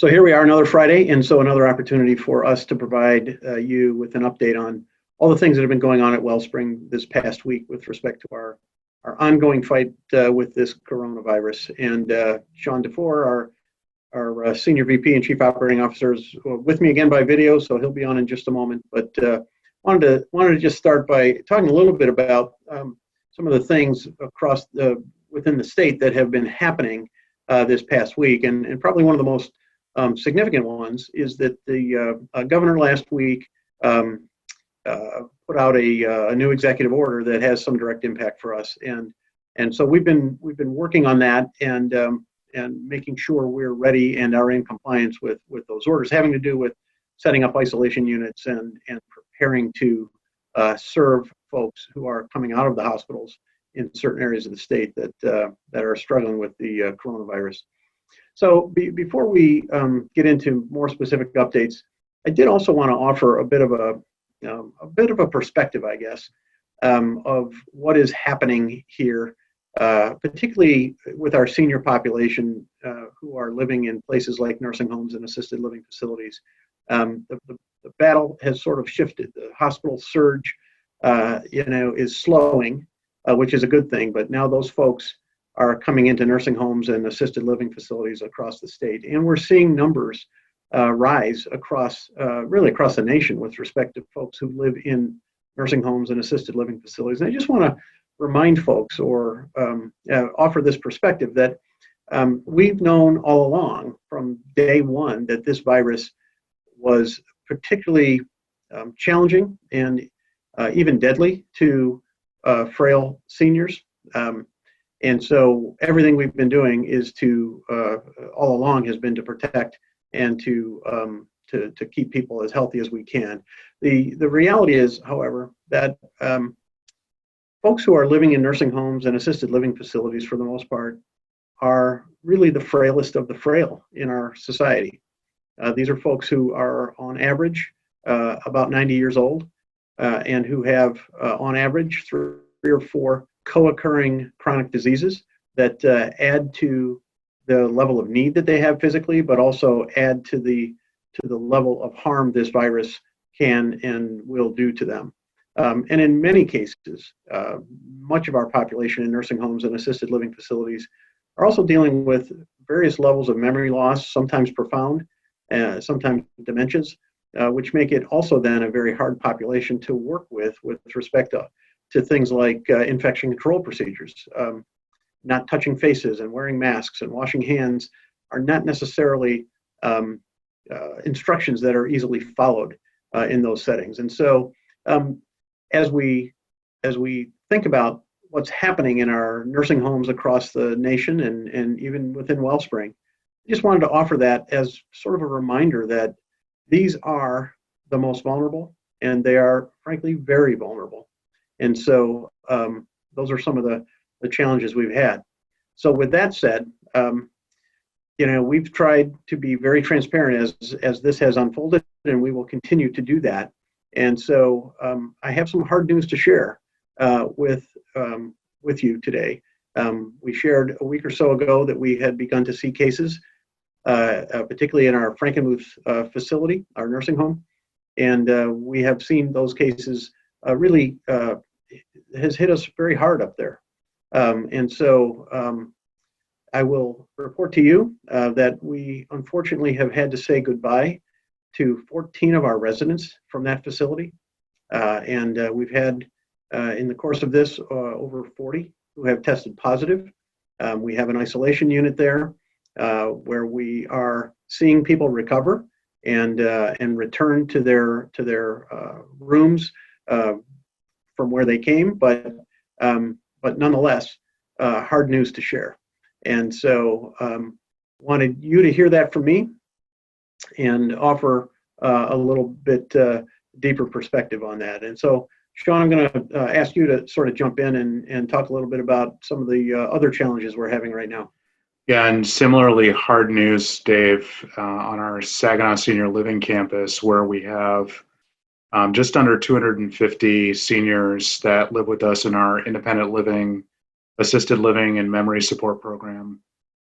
So here we are, another Friday, and so another opportunity for us to provide you with an update on all the things that have been going on at Wellspring this past week with respect to our ongoing fight with this coronavirus. And Sean DeFore, our Senior VP and Chief Operating Officer, is with me again by video, so he'll be on in just a moment. But wanted to just start by talking a little bit about some of the things across within the state that have been happening this past week, and probably one of the most significant ones is that the governor last week put out a new executive order that has some direct impact for us, and so we've been working on that and making sure we're ready and are in compliance with those orders, having to do with setting up isolation units and preparing to serve folks who are coming out of the hospitals in certain areas of the state that are struggling with the coronavirus. So before we get into more specific updates, I did also want to offer a bit of a perspective, I guess, of what is happening here, particularly with our senior population who are living in places like nursing homes and assisted living facilities. The battle has sort of shifted. The hospital surge, is slowing, which is a good thing. But now those folks are coming into nursing homes and assisted living facilities across the state. And we're seeing numbers rise really across the nation with respect to folks who live in nursing homes and assisted living facilities. And I just want to remind folks or offer this perspective that we've known all along from day one that this virus was particularly challenging and even deadly to frail seniors. And so everything we've been doing is all along has been to protect and to keep people as healthy as we can. The reality is, however, that folks who are living in nursing homes and assisted living facilities, for the most part, are really the frailest of the frail in our society. These are folks who are, on average, about 90 years old, and who have, on average, 3 or 4 co-occurring chronic diseases that add to the level of need that they have physically, but also add to the level of harm this virus can and will do to them. And in many cases, much of our population in nursing homes and assisted living facilities are also dealing with various levels of memory loss, sometimes profound, sometimes dementias, which make it also then a very hard population to work with respect to things like infection control procedures. Not touching faces and wearing masks and washing hands are not necessarily instructions that are easily followed in those settings. And so as we think about what's happening in our nursing homes across the nation and even within Wellspring, I just wanted to offer that as sort of a reminder that these are the most vulnerable, and they are frankly very vulnerable. And so those are some of the challenges we've had. So with that said, we've tried to be very transparent as this has unfolded, and we will continue to do that. And so I have some hard news to share with you today. We shared a week or so ago that we had begun to see cases, particularly in our Frankenmuth facility, our nursing home, and we have seen those cases really has hit us very hard up there. And so I will report to you that we unfortunately have had to say goodbye to 14 of our residents from that facility. And we've had, in the course of this, over 40 who have tested positive. We have an isolation unit there where we are seeing people recover and return to their rooms from where they came, but nonetheless, hard news to share. And so wanted you to hear that from me and offer a little bit deeper perspective on that. And so, Sean, I'm going to ask you to sort of jump in and talk a little bit about some of the other challenges we're having right now. Yeah, and similarly, hard news, Dave, on our Saginaw Senior Living campus, where we have just under 250 seniors that live with us in our independent living, assisted living, and memory support program.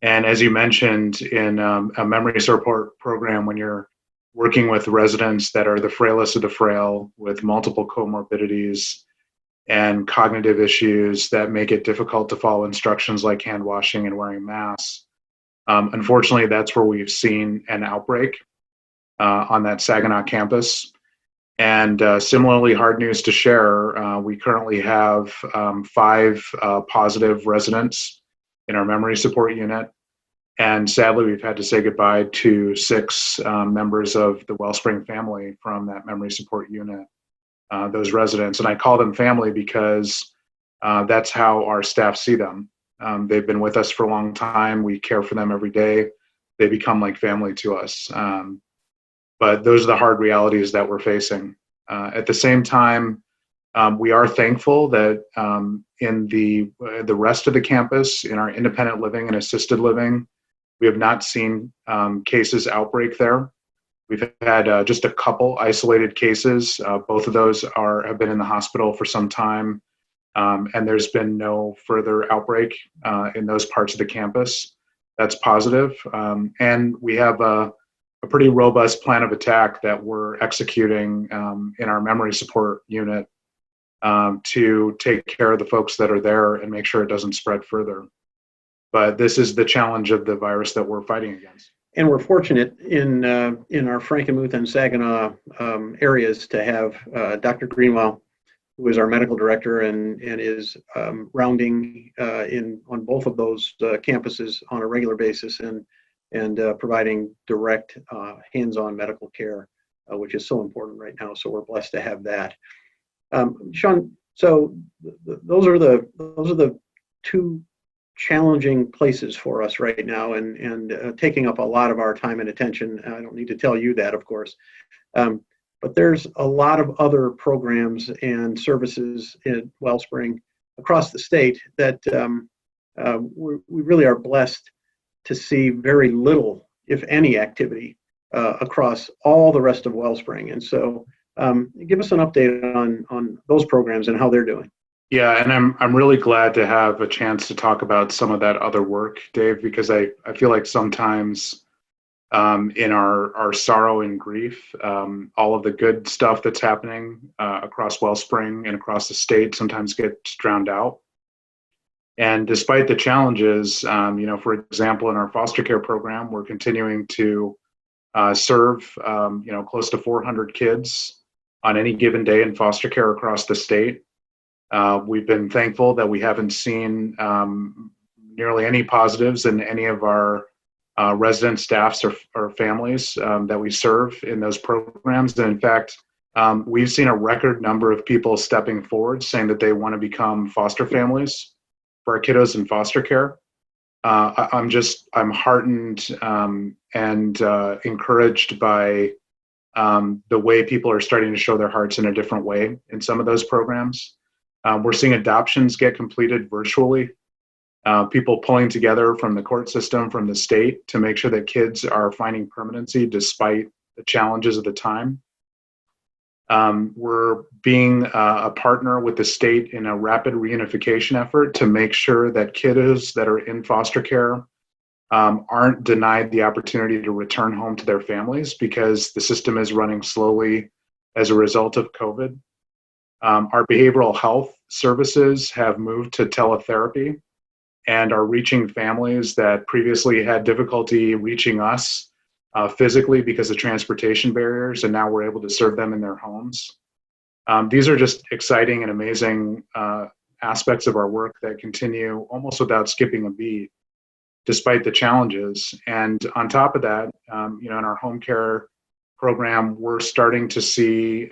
And as you mentioned, in a memory support program, when you're working with residents that are the frailest of the frail with multiple comorbidities and cognitive issues that make it difficult to follow instructions like hand washing and wearing masks, unfortunately, that's where we've seen an outbreak on that Saginaw campus. And similarly, hard news to share, we currently have 5 positive residents in our memory support unit. And sadly, we've had to say goodbye to 6 members of the Wellspring family from that memory support unit, those residents. And I call them family because that's how our staff see them. They've been with us for a long time. We care for them every day. They become like family to us. But those are the hard realities that we're facing. At the same time, we are thankful that in the rest of the campus, in our independent living and assisted living, we have not seen cases outbreak there. We've had just a couple isolated cases. Both of those have been in the hospital for some time, and there's been no further outbreak in those parts of the campus. That's positive. And we have a pretty robust plan of attack that we're executing in our memory support unit to take care of the folks that are there and make sure it doesn't spread further. But this is the challenge of the virus that we're fighting against. And we're fortunate in our Frankenmuth and Saginaw areas to have Dr. Greenwell, who is our medical director and is rounding on both of those campuses on a regular basis and providing direct hands-on medical care, which is so important right now. So we're blessed to have that. Sean, so those are the 2 challenging places for us right now, and taking up a lot of our time and attention. I don't need to tell you that, of course. But there's a lot of other programs and services in Wellspring across the state that we really are blessed to see very little, if any, activity across all the rest of Wellspring. And so give us an update on those programs and how they're doing. Yeah, and I'm really glad to have a chance to talk about some of that other work, Dave, because I feel like sometimes in our sorrow and grief, all of the good stuff that's happening across Wellspring and across the state sometimes gets drowned out. And despite the challenges, for example, in our foster care program, we're continuing to serve, close to 400 kids on any given day in foster care across the state. We've been thankful that we haven't seen nearly any positives in any of our resident staffs or families that we serve in those programs. And in fact, we've seen a record number of people stepping forward saying that they want to become foster families for our kiddos in foster care. I'm heartened and encouraged by the way people are starting to show their hearts in a different way in some of those programs. We're seeing adoptions get completed virtually. People pulling together from the court system, from the state, to make sure that kids are finding permanency despite the challenges of the time. We're being a partner with the state in a rapid reunification effort to make sure that kiddos that are in foster care aren't denied the opportunity to return home to their families because the system is running slowly as a result of COVID. Our behavioral health services have moved to teletherapy and are reaching families that previously had difficulty reaching us physically because of transportation barriers, and now we're able to serve them in their homes. These are just exciting and amazing aspects of our work that continue almost without skipping a beat, despite the challenges. And on top of that, in our home care program, we're starting to see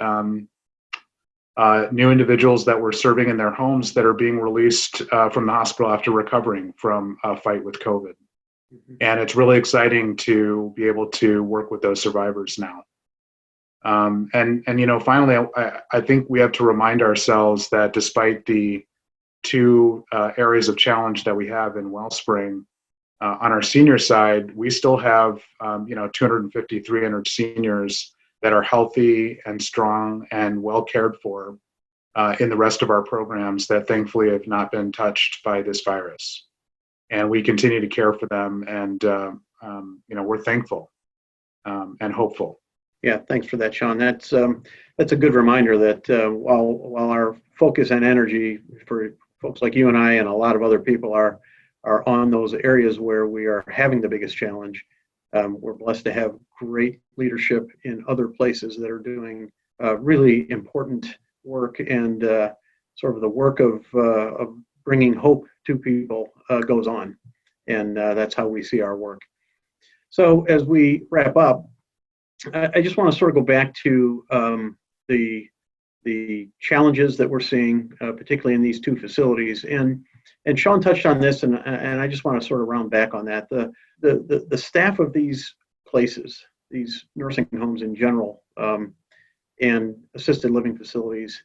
new individuals that we're serving in their homes that are being released from the hospital after recovering from a fight with COVID. Mm-hmm. And it's really exciting to be able to work with those survivors now. Finally, I think we have to remind ourselves that despite the 2 areas of challenge that we have in Wellspring, on our senior side, we still have 250, 300 seniors that are healthy and strong and well cared for in the rest of our programs that thankfully have not been touched by this virus. and we continue to care for them. And we're thankful and hopeful. Yeah, thanks for that, Sean. That's a good reminder that while our focus and energy for folks like you and I and a lot of other people are on those areas where we are having the biggest challenge, we're blessed to have great leadership in other places that are doing really important work, and sort of the work of bringing hope to people goes on, and that's how we see our work. So as we wrap up, I just want to sort of go back to the challenges that we're seeing, particularly in these two facilities, and Sean touched on this, and I just want to sort of round back on that. The staff of these places, these nursing homes in general, and assisted living facilities,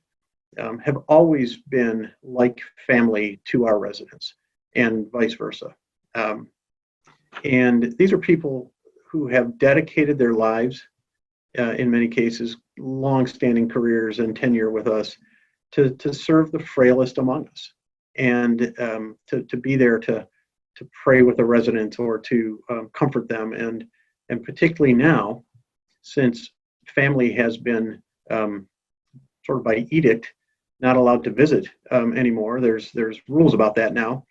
have always been like family to our residents, and vice versa. And these are people who have dedicated their lives, in many cases, long-standing careers and tenure with us, to serve the frailest among us, and to be there to pray with the residents or to comfort them, and particularly now, since family has been sort of by edict not allowed to visit anymore. There's rules about that now.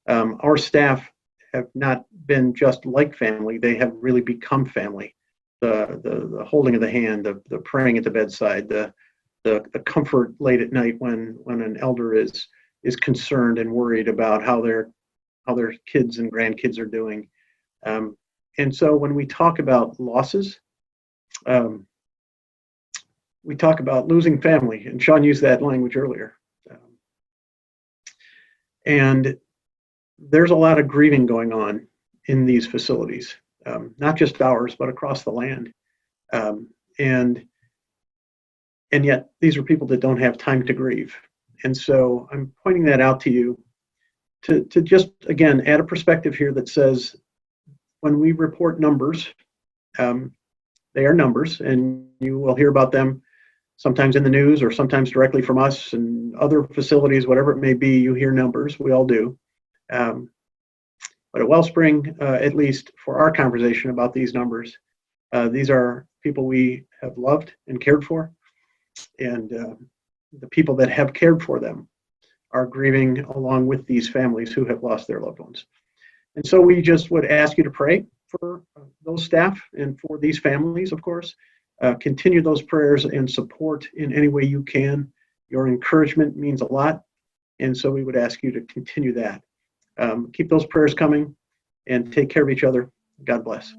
Our staff have not been just like family; they have really become family. The holding of the hand, the praying at the bedside, the comfort late at night when an elder is concerned and worried about how their kids and grandkids are doing. And so when we talk about losses, we talk about losing family, and Sean used that language earlier. And there's a lot of grieving going on in these facilities, not just ours, but across the land. And yet these are people that don't have time to grieve. And so I'm pointing that out to you to just, again, add a perspective here that says, when we report numbers, they are numbers, and you will hear about them sometimes in the news or sometimes directly from us and other facilities, whatever it may be. You hear numbers, we all do. But at Wellspring, at least for our conversation about these numbers, these are people we have loved and cared for, and the people that have cared for them are grieving along with these families who have lost their loved ones. And so we just would ask you to pray for those staff and for these families, of course. Continue those prayers and support in any way you can. Your encouragement means a lot, and so we would ask you to continue that. Keep those prayers coming, and take care of each other. God bless.